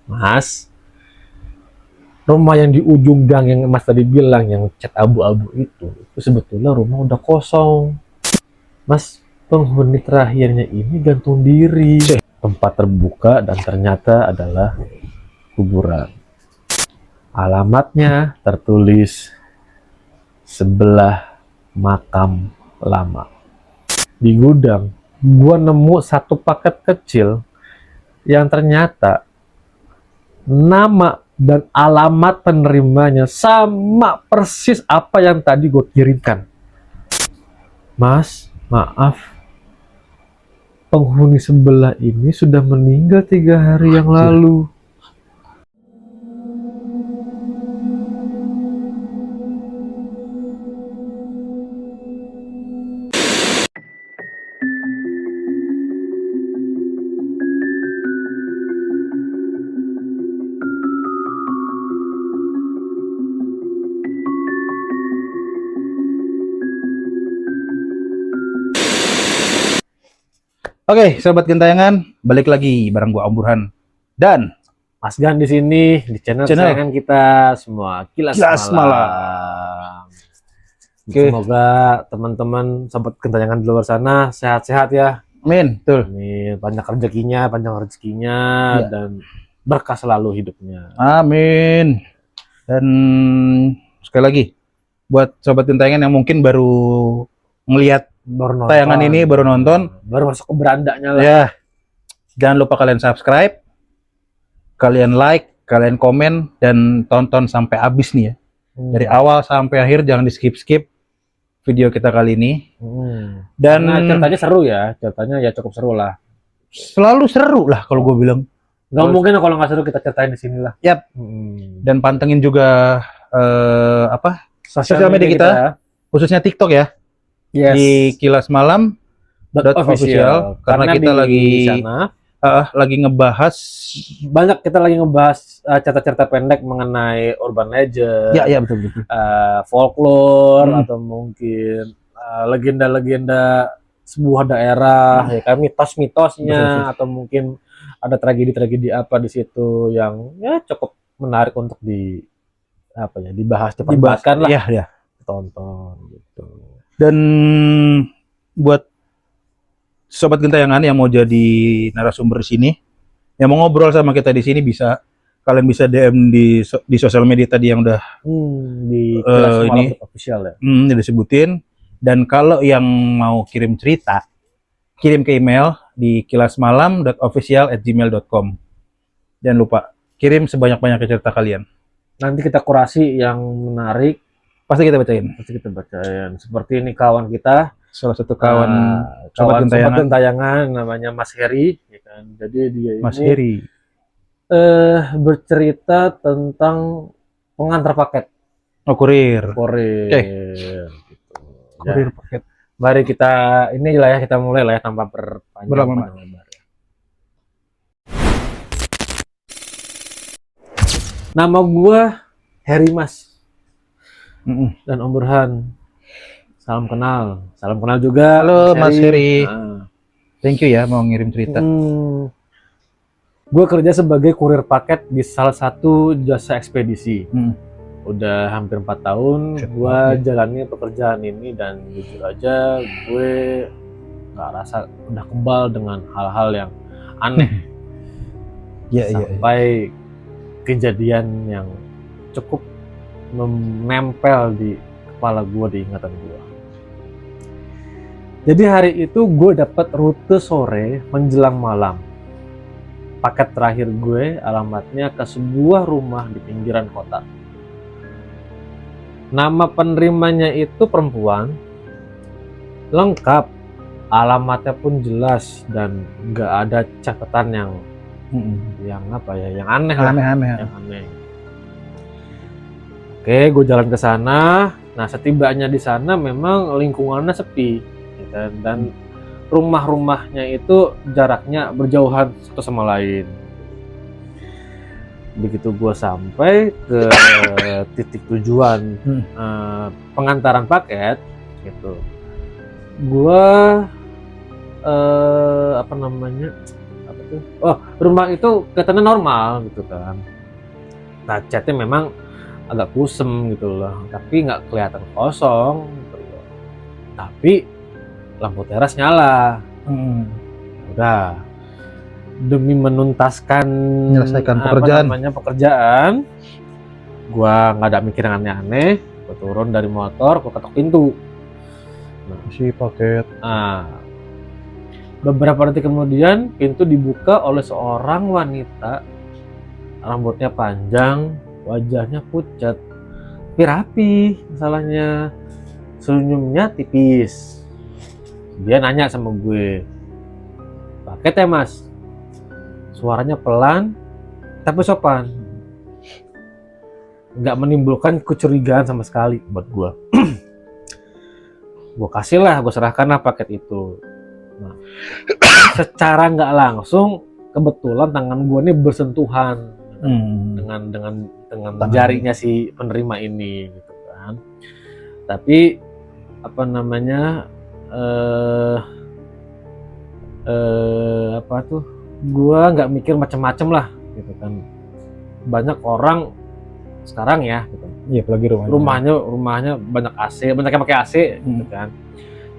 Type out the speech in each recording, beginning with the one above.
Mas, rumah yang di ujung gang yang Mas tadi bilang yang cat abu-abu itu sebetulnya rumah udah kosong. Mas, penghuni terakhirnya ini gantung diri. Tempat terbuka dan ternyata adalah kuburan. Alamatnya tertulis sebelah makam lama. Di gudang, gua nemu satu paket kecil yang ternyata nama dan alamat penerimanya sama persis apa yang tadi gue kirimkan. Mas, maaf, penghuni sebelah ini sudah meninggal 3 hari yang lalu. Oke, sobat gentayangan, balik lagi bareng gua Om Burhan dan Mas Gan di sini di channel kesayangan kita semua, Kilas Malam. Oke. Semoga teman-teman sobat gentayangan di luar sana sehat-sehat ya. Amin, betul. Amin. Banyak rezekinya, Iya. dan berkah selalu hidupnya. Amin. Dan sekali lagi buat sobat gentayangan yang mungkin baru ngelihat Baru tayangan ini, baru nonton, baru masuk ke berandanya lah. ya jangan lupa kalian subscribe, kalian like, kalian komen, dan tonton sampai habis nih ya. Dari awal sampai akhir, jangan di skip-skip video kita kali ini. Dan Karena ceritanya seru ya, ceritanya ya cukup seru lah. selalu seru lah kalau gue bilang. Nggak mungkin kalau nggak seru kita ceritain di sini lah. Yap. Dan pantengin juga sosial media kita, khususnya TikTok ya. Yes. Di Kilas Malam .official karena kita lagi sana lagi ngebahas banyak, kita lagi ngebahas cerita-cerita pendek mengenai urban legend, ya betul folklore atau mungkin legenda-legenda sebuah daerah, ya kan, mitos-mitosnya, atau mungkin ada tragedi-tragedi apa di situ yang ya cukup menarik untuk dibahas, diperdebatkan lah, ya tonton gitu. Dan buat sobat gentayangan yang mau jadi narasumber di sini, yang mau ngobrol sama kita di sini, kalian bisa DM di sosial media tadi yang udah di Kilas Malam official ya. Disebutin. Dan kalau yang mau kirim cerita, kirim ke email di kilasmalam.official@gmail.com. Jangan lupa kirim sebanyak-banyaknya cerita kalian. Nanti kita kurasi yang menarik, Pasti kita bacain. Seperti ini kawan kita, Salah satu kawan sobat gentayangan namanya Mas Heri, ya kan. Jadi dia Mas ini Heri bercerita tentang pengantar paket. kurir. Gitu. Kurir paket. Mari kita mulai lah ya tanpa berlama-lama. Nama gua Heri Mas. Dan Om Burhan. Salam kenal juga. Halo Mas Heri. Thank you ya mau ngirim cerita. Gue kerja sebagai kurir paket di salah satu jasa ekspedisi. Udah hampir 4 tahun gue jalani pekerjaan ini, dan jujur aja gue nggak rasa udah kebal dengan hal-hal yang aneh. Sampai kejadian yang cukup menempel di kepala gue, di ingatan gue. Jadi hari itu gue dapat rute sore menjelang malam. Paket terakhir gue alamatnya ke sebuah rumah di pinggiran kota. Nama penerimanya itu perempuan, lengkap, alamatnya pun jelas, dan nggak ada catatan yang aneh lah. Yang aneh. Oke, gue jalan ke sana. Nah, setibanya di sana memang lingkungannya sepi, ya kan? Dan rumah-rumahnya itu jaraknya berjauhan satu sama lain. Begitu gue sampai ke titik tujuan pengantaran paket, gitu, gue itu. Oh, rumah itu kelihatannya normal gitu kan. Nah, catnya memang agak kusem gitu loh, tapi nggak kelihatan kosong gitu loh. Tapi lampu teras nyala. Udah, demi menuntaskan Menyelesaikan pekerjaan. pekerjaan, gua nggak ada mikir yang aneh-aneh. Gua turun dari motor, gua ketok pintu. Si paket. Nah, beberapa detik kemudian pintu dibuka oleh seorang wanita, rambutnya panjang, wajahnya pucat, tapi rapi, masalahnya senyumnya tipis. Dia nanya sama gue, paket ya mas? Suaranya pelan tapi sopan, nggak menimbulkan kecurigaan sama sekali buat gue. Gue kasih lah, gue serahkan lah paket itu. Nah, secara nggak langsung kebetulan tangan gue ini bersentuhan dengan jarinya si penerima ini gitu kan. Tapi apa namanya apa tuh, gue nggak mikir macam-macam lah gitu kan. Banyak orang sekarang ya gitu. Iya, apalagi rumahnya banyak AC, banyak yang pakai AC gitu kan.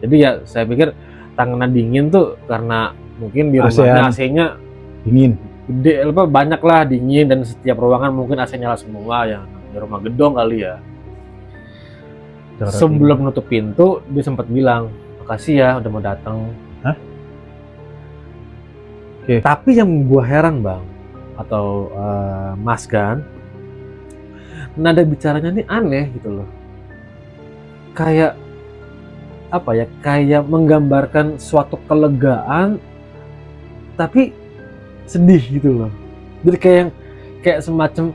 Jadi ya saya pikir tangannya dingin tuh karena mungkin di rumahnya AC-nya dingin, gede, banyak lah dingin, dan setiap ruangan mungkin AC nyala semua ya, di rumah gedong kali ya. Sebelum nutup pintu dia sempat bilang, makasih ya udah mau datang. Okay. Tapi yang gua heran bang atau mas kan, nada bicaranya ini aneh gitu loh, kayak apa ya, kayak menggambarkan suatu kelegaan tapi sedih gitu loh. Jadi kayak semacam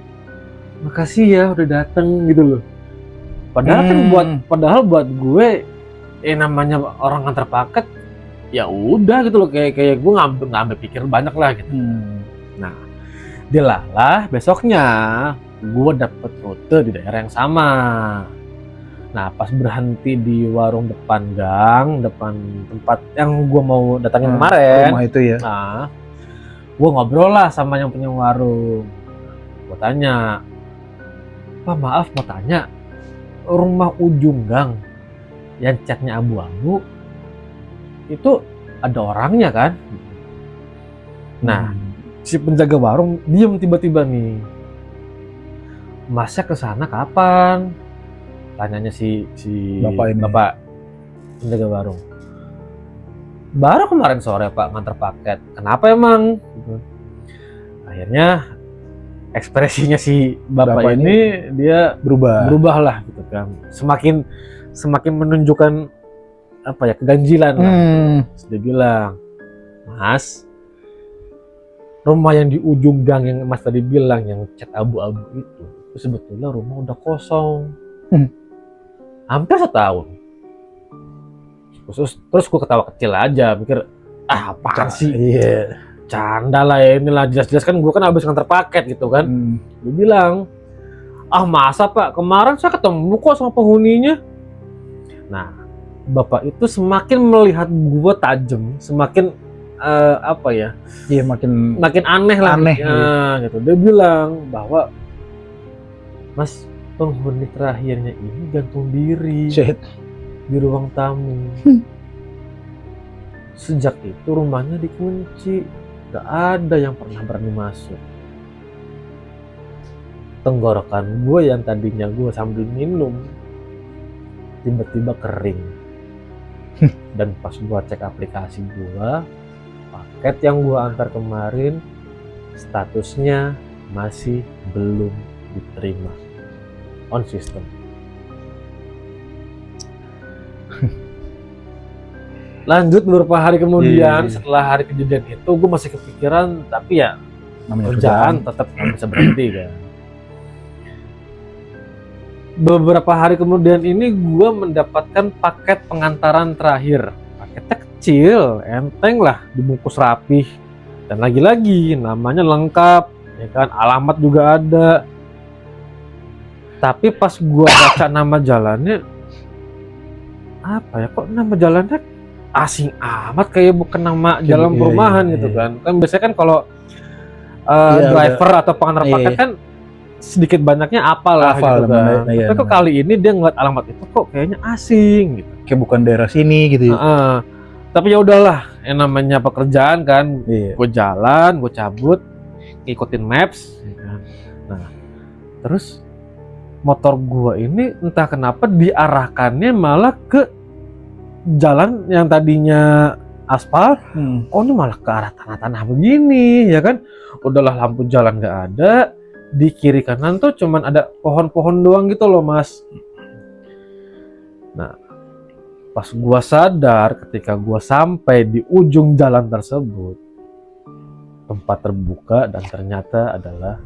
makasih ya udah datang gitu loh. Padahal kan buat gue namanya orang antar paket ya udah gitu loh, kayak gue ngambil pikir banyak lah gitu. Nah, dilalah besoknya gue dapet rute di daerah yang sama. Nah, pas berhenti di warung depan gang, depan tempat yang gue mau datangin kemarin, rumah itu ya. Nah, gue ngobrol lah sama yang punya warung. Gue tanya, Pak maaf mau tanya, rumah ujung gang yang catnya abu-abu itu ada orangnya kan? Nah, si penjaga warung diem tiba-tiba nih. Masnya kesana kapan? Tanyanya si bapak penjaga warung. Baru kemarin sore pak nganter paket. Kenapa emang? Akhirnya ekspresinya si bapak ini dia berubah lah gitu kan. Semakin menunjukkan apa ya, keganjilan lah. Dia bilang, Mas, rumah yang di ujung gang yang Mas tadi bilang yang cat abu-abu itu sebetulnya rumah udah kosong. Hampir setahun. Terus gue ketawa kecil aja, mikir apaan sih? Iya. Canda lah ya, inilah jelas-jelas kan gue kan habis nganter paket gitu kan. Dia bilang, masa pak, kemarin saya ketemu kok sama penghuninya. Nah, bapak itu semakin melihat gue tajam, semakin apa ya? Iya, makin aneh lah. Iya. Gitu. Dia bilang bahwa Mas, penghuni terakhirnya ini gantung diri di ruang tamu. Sejak itu rumahnya dikunci, gak ada yang pernah berani masuk. Tenggorokan gue yang tadinya gue sambil minum tiba-tiba kering. Dan pas gue cek aplikasi gue, paket yang gue antar kemarin statusnya masih belum diterima on system. Lanjut beberapa hari kemudian, setelah hari kejadian itu gue masih kepikiran, tapi ya kerjaan tetap nggak bisa berhenti kan. Beberapa hari kemudian ini gue mendapatkan paket pengantaran terakhir. Paketnya kecil, enteng lah, dibungkus rapih, dan lagi-lagi namanya lengkap, ya kan, alamat juga ada. Tapi pas gue baca nama jalannya, apa ya, kok nama jalannya asing amat, kayak bukan nama jalan Iya, perumahan iya, gitu iya. kan. Kan biasanya kan kalau Iya, driver atau pengantar Iya. paket kan sedikit banyaknya apalah Hafal gitu namanya, kan. iya, Tapi kok namanya. kali ini dia ngeliat alamat itu kok kayaknya asing gitu. Kayak bukan daerah sini gitu. Heeh. Tapi ya udahlah, yang namanya pekerjaan kan, Iya. gue jalan, gue cabut, ngikutin maps. Ya kan. Nah, terus motor gue ini entah kenapa diarahkannya malah ke jalan yang tadinya aspal, oh ini malah ke arah tanah-tanah begini, ya kan? Udahlah lampu jalan nggak ada, di kiri kanan tuh cuman ada pohon-pohon doang gitu loh, Mas. Nah, pas gua sadar ketika gua sampai di ujung jalan tersebut, tempat terbuka dan ternyata adalah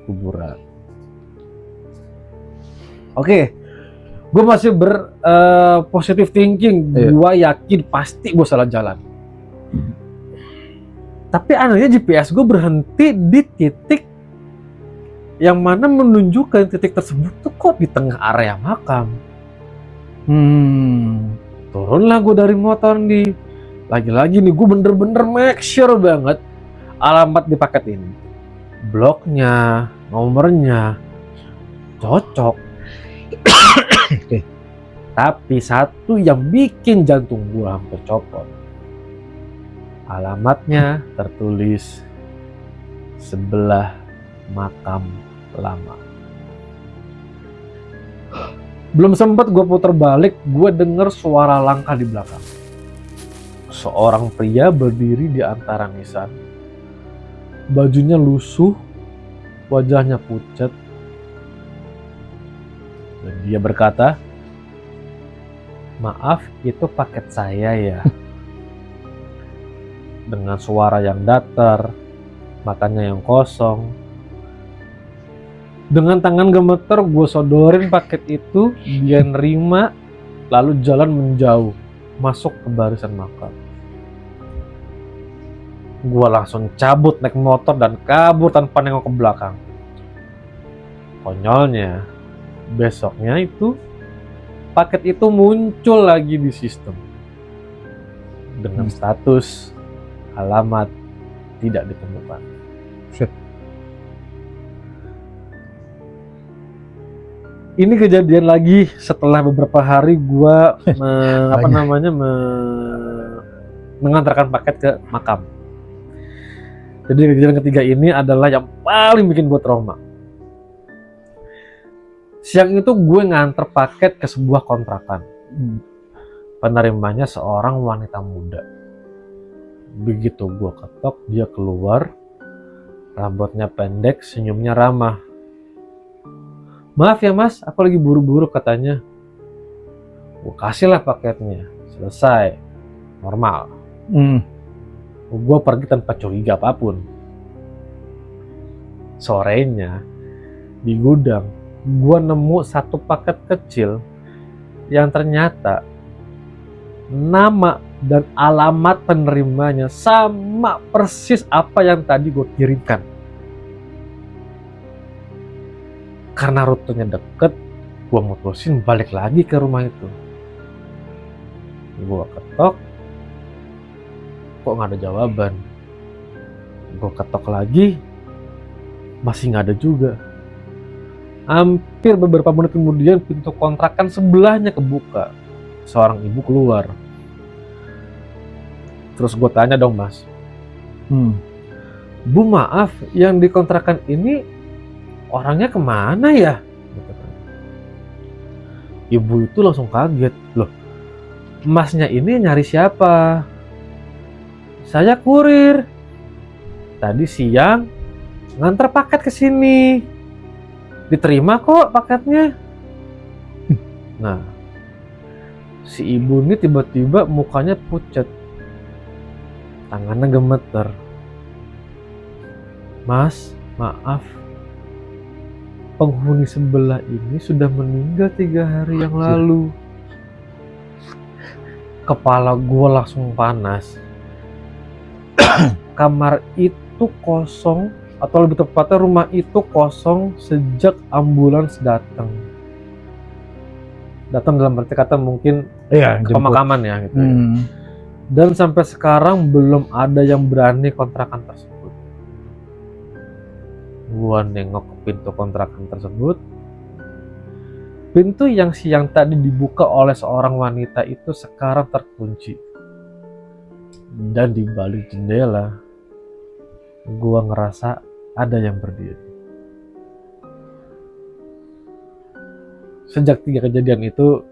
kuburan. Oke, gue masih positive thinking. Iya. Gua yakin pasti gue salah jalan. Tapi anehnya GPS gue berhenti di titik yang mana menunjukkan titik tersebut tuh kok di tengah area makam. Turunlah gue dari motor nih. Lagi-lagi nih gue bener-bener make sure banget alamat di paket ini, bloknya, nomornya cocok. Tapi satu yang bikin jantung gue hampir copot, alamatnya tertulis sebelah makam lama. Belum sempat gue putar balik, gue denger suara langkah di belakang. Seorang pria berdiri di antara nisan. Bajunya lusuh, wajahnya pucat. Dan dia berkata, "Maaf, itu paket saya ya." Dengan suara yang datar, matanya yang kosong. Dengan tangan gemeter gue sodorin paket itu, dia nerima, lalu jalan menjauh, masuk ke barisan makam. Gue langsung cabut naik motor dan kabur tanpa nengok ke belakang. Konyolnya, besoknya itu paket itu muncul lagi di sistem dengan status alamat tidak ditemukan. Shit. Ini kejadian lagi setelah beberapa hari gua mengantarkan paket ke makam. Jadi kejadian ketiga ini adalah yang paling bikin gue trauma. Siang itu gue nganter paket ke sebuah kontrakan. Penerimanya seorang wanita muda. Begitu gue ketok, dia keluar. Rambutnya pendek, senyumnya ramah. "Maaf ya mas, aku lagi buru-buru," katanya. Gue kasihlah paketnya. Selesai. Normal. Gue pergi tanpa curiga apapun. Sorenya, di gudang, gue nemu satu paket kecil yang ternyata nama dan alamat penerimanya sama persis apa yang tadi gue kirimkan. Karena rutenya deket, gue mutusin balik lagi ke rumah itu. Gue ketok, kok nggak ada jawaban. Gue ketok lagi, masih nggak ada juga. Hampir beberapa menit kemudian pintu kontrakan sebelahnya kebuka. Seorang ibu keluar. Terus gue tanya dong, "Mas, Bu, maaf, yang di kontrakan ini orangnya kemana ya?" Ibu itu langsung kaget. "Loh, masnya ini nyari siapa?" "Saya kurir. Tadi siang nganter paket ke sini. Diterima kok paketnya." Nah, si ibu ini tiba-tiba mukanya pucat. Tangannya gemeter. "Mas, maaf. Penghuni sebelah ini sudah meninggal 3 hari yang lalu." Kepala gue langsung panas. Kamar itu kosong, atau lebih tepatnya rumah itu kosong sejak ambulans datang. Datang dalam arti kata mungkin Iya, ke pemakaman ya gitu. Dan sampai sekarang belum ada yang berani kontrakan tersebut. Gua nengok ke pintu kontrakan tersebut. Pintu yang siang tadi dibuka oleh seorang wanita itu sekarang terkunci. Dan di balik jendela, gua ngerasa ada yang berdiri. Sejak 3 kejadian itu,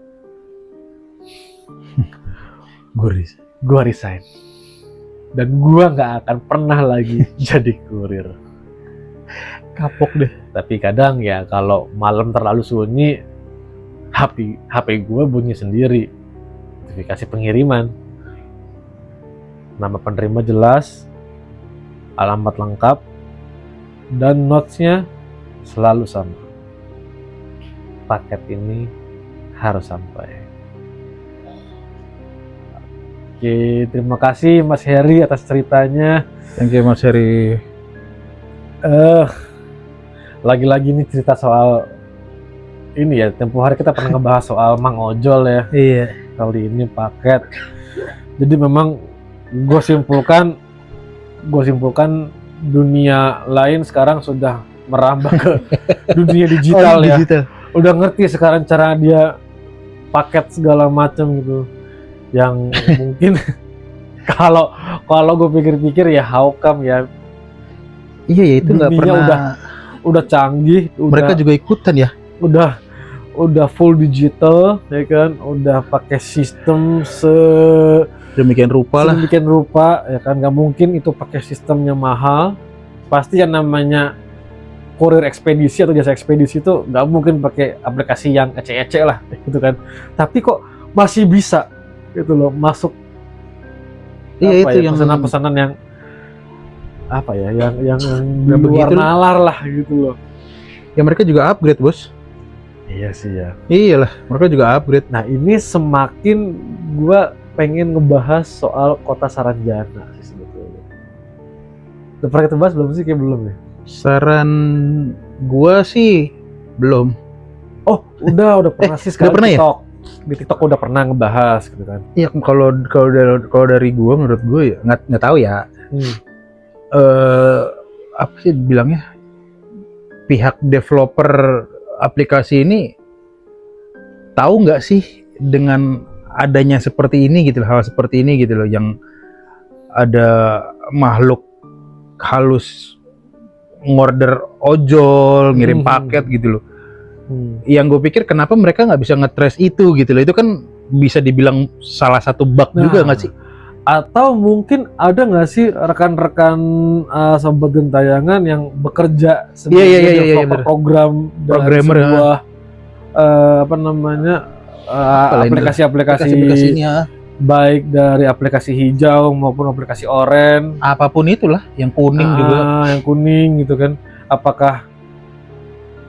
gua resign. Dan gua nggak akan pernah lagi jadi kurir. Kapok deh. Tapi kadang ya kalau malam terlalu sunyi, HP gue bunyi sendiri, notifikasi pengiriman, nama penerima jelas, alamat lengkap, dan notesnya selalu sama. Paket ini harus sampai. Oke, terima kasih Mas Heri atas ceritanya. Thank you Mas Heri. Lagi-lagi ini cerita soal ini ya, tempo hari kita pernah ngebahas soal Mang Ojol ya. Iya. Kali ini paket. Jadi memang gue simpulkan dunia lain sekarang sudah merambah ke dunia digital ya. Udah ngerti sekarang cara dia paket segala macam gitu. Yang mungkin kalau gue pikir-pikir ya how come ya. Iya ya, itu nggak Dunia pernah. Udah canggih, Mereka juga ikutan ya. udah full digital ya kan, udah pakai sistem Demikian rupa lah. sedemikian rupa ya kan, nggak mungkin itu pakai sistemnya mahal. Pasti yang namanya kurir ekspedisi atau jasa ekspedisi itu nggak mungkin pakai aplikasi yang ecek-ecek lah gitu kan, tapi kok masih bisa gitu loh masuk. Iya, apa itu ya, yang pesanan-pesanan yang apa ya, yang di Yang luar begitu. nalar lah gitu loh. ya mereka juga upgrade bos. Iya sih ya. Iyalah, mereka juga upgrade. Nah ini semakin gua pengen ngebahas soal kota Saranjana sih sebetulnya. Udah pernah kita bahas belum sih? Kayak belum ya? Saran gua sih belum. Oh udah pernah sih sekali. udah pernah ya? TikTok. Di TikTok udah pernah ngebahas gitu kan. Iya, kalau dari gua, menurut gua ya nggak tahu ya. Apa sih bilangnya? Pihak developer aplikasi ini tahu nggak sih dengan adanya seperti ini gitu loh, hal seperti ini gitu loh, yang ada makhluk halus ngorder ojol, ngirim paket gitu loh. Yang gue pikir kenapa mereka nggak bisa nge-trace itu gitu loh, itu kan bisa dibilang salah satu bug juga nggak sih? Atau mungkin ada nggak sih rekan-rekan sobat gentayangan yang bekerja sebagai Iya, developer program dari Programmer, sebuah apa namanya aplikasi-aplikasi Aplikasinya baik dari aplikasi hijau maupun aplikasi oranye, apapun itulah, yang kuning juga. yang kuning gitu kan. Apakah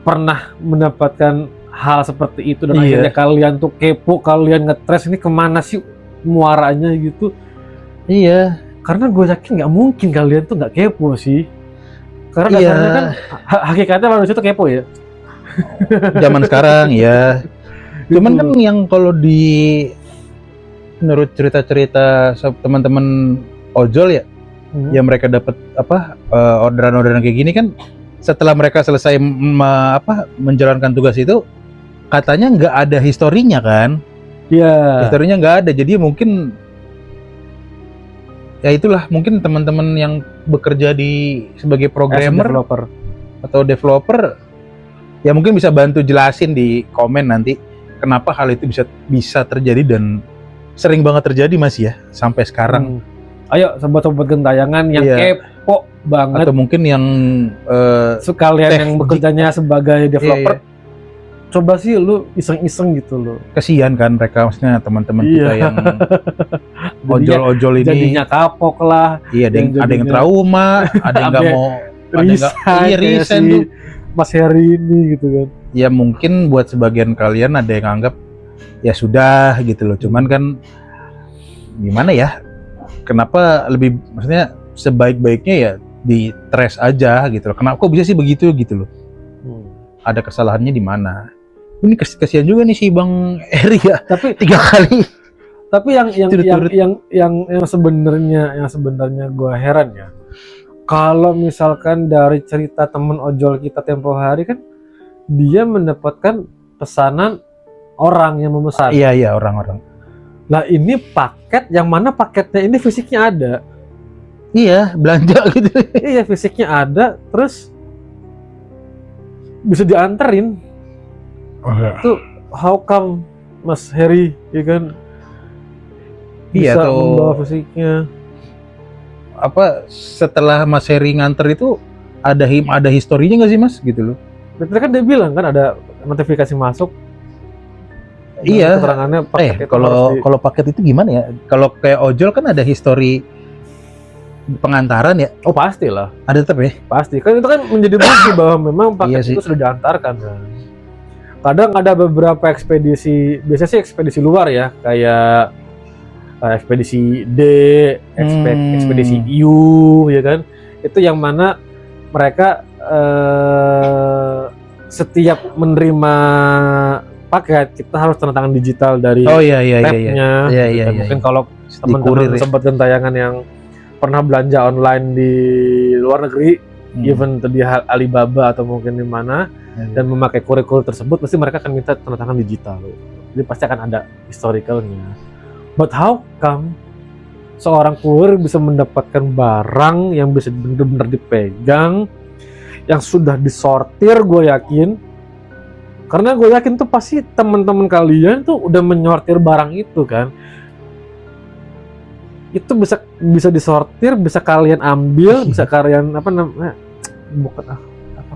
pernah mendapatkan hal seperti itu dan Iya. akhirnya kalian tuh kepo, kalian nge-trace ini kemana sih muaranya gitu? Iya. Karena gue yakin nggak mungkin kalian tuh nggak kepo sih. Karena Iya. dasarnya kan hakikatnya manusia tuh kepo ya. Zaman sekarang ya. Cuman kan yang kalau menurut cerita-cerita teman-teman ojol ya, yang mereka dapat orderan-orderan kayak gini kan, setelah mereka selesai menjalankan tugas itu, katanya nggak ada historinya kan? Iya. Historinya nggak ada, jadi mungkin ya itulah, mungkin teman-teman yang bekerja sebagai programmer atau developer ya mungkin bisa bantu jelasin di komen nanti kenapa hal itu bisa terjadi dan sering banget terjadi Mas ya sampai sekarang. Ayo sobat-sobat gentayangan yang kepo banget, atau mungkin yang sekalian yang bekerjanya sebagai developer, coba sih lu iseng-iseng gitu loh. Kasihan kan mereka, maksudnya teman-teman kita yang ojol-ojol ini jadinya kapok lah. Iya, ada yang trauma, ada yang nggak mau resign tuh Mas Heri ini gitu kan. Ya mungkin buat sebagian kalian ada yang anggap ya sudah gitu loh, cuman kan gimana ya, kenapa maksudnya sebaik-baiknya ya di trace aja gitu loh. Kenapa kok bisa sih begitu gitu loh? Ada kesalahannya di mana? Ini kasihan juga nih si Bang Eri ya. Tapi 3 kali. Tapi Turut-turut. yang sebenarnya gue heran ya. Kalau misalkan dari cerita temen ojol kita tempo hari kan, dia mendapatkan pesanan orang yang memesan. Iya orang-orang. Lah ini paket yang mana paketnya ini fisiknya ada. Iya, belanja gitu. Iya fisiknya ada, terus bisa dianterin. Itu how come Mas Heri, ya kan? Iya Bisa tuh. membawa fisiknya. Apa setelah Mas Heri nganter itu ada historinya nggak sih Mas gitu loh? Tadi kan dia bilang kan ada notifikasi masuk. Iya. Keterangannya paket itu Kalau harus di- kalau paket itu gimana ya? Kalau kayak ojol kan ada histori pengantaran ya? Oh pastilah, Ada tetap ya? pasti. Kan itu kan menjadi bukti bahwa memang Iya paket sih. itu sudah diantarkan kan. Kadang ada beberapa ekspedisi, biasanya sih ekspedisi luar ya, kayak ekspedisi D, ekspedisi U, ya kan? Itu yang mana mereka setiap menerima paket kita harus tanda tangan digital dari Oh iya tabnya. Iya, gitu iya, kan. iya, Mungkin iya. kalau Di teman-teman kurir ya. sempat gentayangan yang pernah belanja online di luar negeri, even di Alibaba atau mungkin di mana, dan memakai kurir-kurir tersebut, pasti mereka akan minta tanda tangan digital. Jadi pasti akan ada historicalnya. But how come seorang kurir bisa mendapatkan barang yang bisa benar-benar dipegang, yang sudah disortir, gue yakin. Karena gue yakin tuh pasti teman-teman kalian tuh udah menyortir barang itu kan. Itu bisa disortir, bisa kalian ambil, bisa kalian apa namanya? Bukan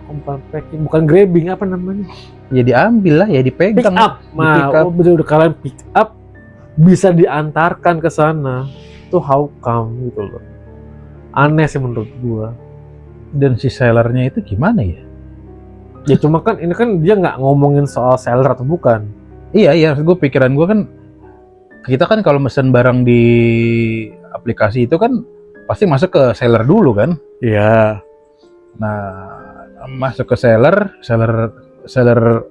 bukan packing, bukan grabbing, apa namanya? Ya diambil lah, ya Pick dipegang. up. Di-pick up. Udah kalian pick up, bisa diantarkan ke sana. Itu how come gitu loh. Aneh sih menurut gua. Dan si sellernya itu gimana ya? Ya cuma kan ini kan dia nggak ngomongin soal seller atau bukan. Iya, gue pikiran gue kan, kita kan kalau mesen barang di aplikasi itu kan pasti masuk ke seller dulu kan. Iya. Nah, masuk ke seller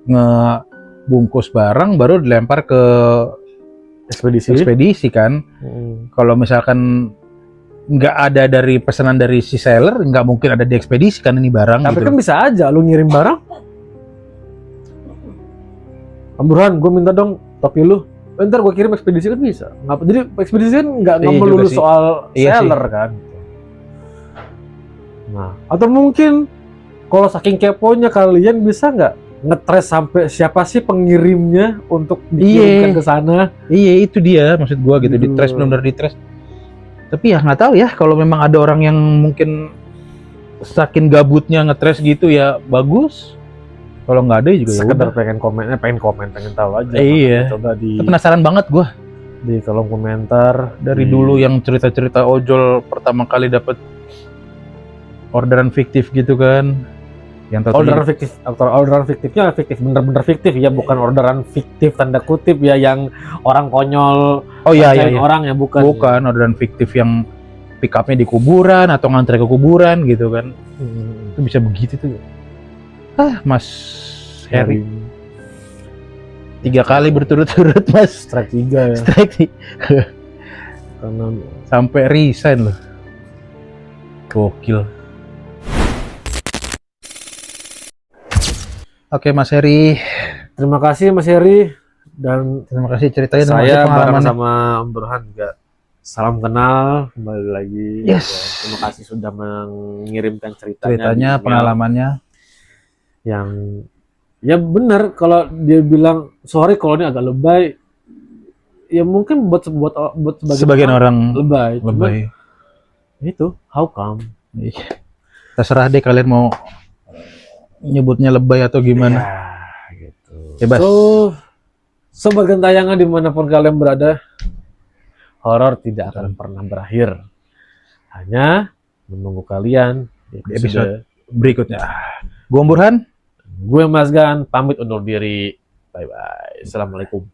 ngebungkus barang baru dilempar ke ekspedisi kan. Kalau misalkan nggak ada dari pesanan dari si seller, nggak mungkin ada di ekspedisi kan ini barang. Tapi gitu. kan bisa aja lu ngirim barang. Burhan, gue minta dong topi lu. Ntar gue kirim ekspedisi kan bisa. Ngapa? Jadi ekspedisi kan nggak Iya melulu juga sih. soal Iya seller kan. Nah, atau mungkin kalau saking keponya kalian bisa nggak ngetres sampai siapa sih pengirimnya untuk dikirimkan ke sana? Iya itu dia maksud gua gitu, Gitu. ditres benar-benar ditres. Tapi ya nggak tahu ya, kalau memang ada orang yang mungkin saking gabutnya ngetres gitu ya bagus. Kalau nggak ada juga ya Sekedar udah. pengen komen, pengen tahu aja. Iya. Makanya coba di Penasaran banget gua kolom komentar dari di- dulu yang cerita-cerita ojol pertama kali dapat orderan fiktif gitu kan. Yang orderan fiktif, orderan fiktifnya fiktif bener-bener fiktif ya, bukan orderan fiktif tanda kutip ya yang orang konyol. Oh iya percayain iya. orang ya, bukan. Bukan orderan fiktif yang pick up-nya di kuburan atau ngantre ke kuburan gitu kan. Itu bisa begitu tuh. Mas Heri 3 kali berturut-turut Mas strike 3 ya. strike sih. Karena Sampai resign loh. Gokil. Oke Mas Heri, terima kasih Mas Heri, dan terima kasih ceritanya, terima kasih saya bareng pengalamannya. sama Om Burhan juga salam kenal kembali lagi. Yes. Ya, terima kasih sudah mengirimkan ceritanya, Ceritanya, di email pengalamannya. yang ya benar. Kalau dia bilang sorry kalau ini agak lebay, ya mungkin buat Sebagian orang lebay. Cuman lebay. itu how come? Terserah deh kalian mau nyebutnya lebay atau gimana. Ya, gitu. Bebas. So, sobat gentayangan dimanapun kalian berada, horor tidak akan pernah berakhir. Hanya menunggu kalian di Episode berikutnya. Gue Om Burhan. Gue Mas Gan, pamit undur diri. Bye bye. Assalamualaikum.